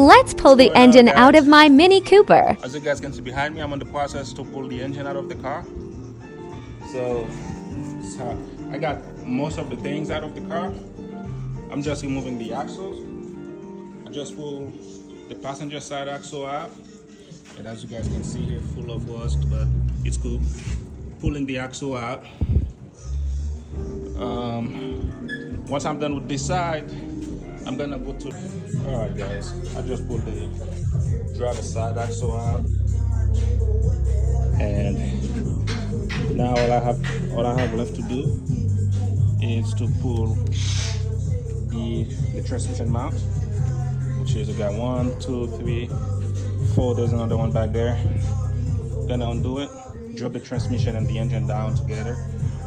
Let's pull the engine out of my Mini Cooper. As you guys can see behind me, I'm in the process to pull the engine out of the car. So I got most of the things out of the car. I'm just removing the axles. I just pulled the passenger side axle out. And as you guys can see here, full of rust, but it's cool. Pulling the axle out. Once I'm done with this side, I'm gonna go to. All right, guys. I just pulled the driver's side axle out, and now all I have left to do is to pull the transmission mount, which is I got 1, 2, 3, 4. There's another one back there. Gonna undo it, drop the transmission and the engine down together.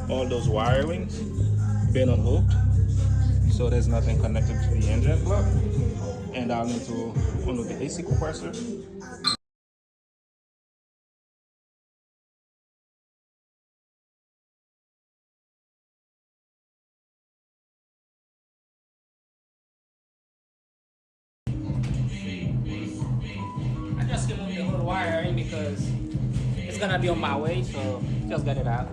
All those wirings been unhooked, so there's nothing connected to the engine block. And I'll need to undo the AC compressor. I just removed the whole wiring because it's gonna be on my way, so just get it out.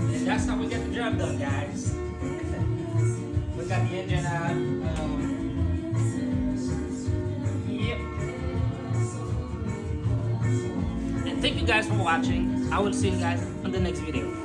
And that's how we get the job done, guys. We got the engine out. Yep. And thank you guys for watching. I will see you guys on the next video.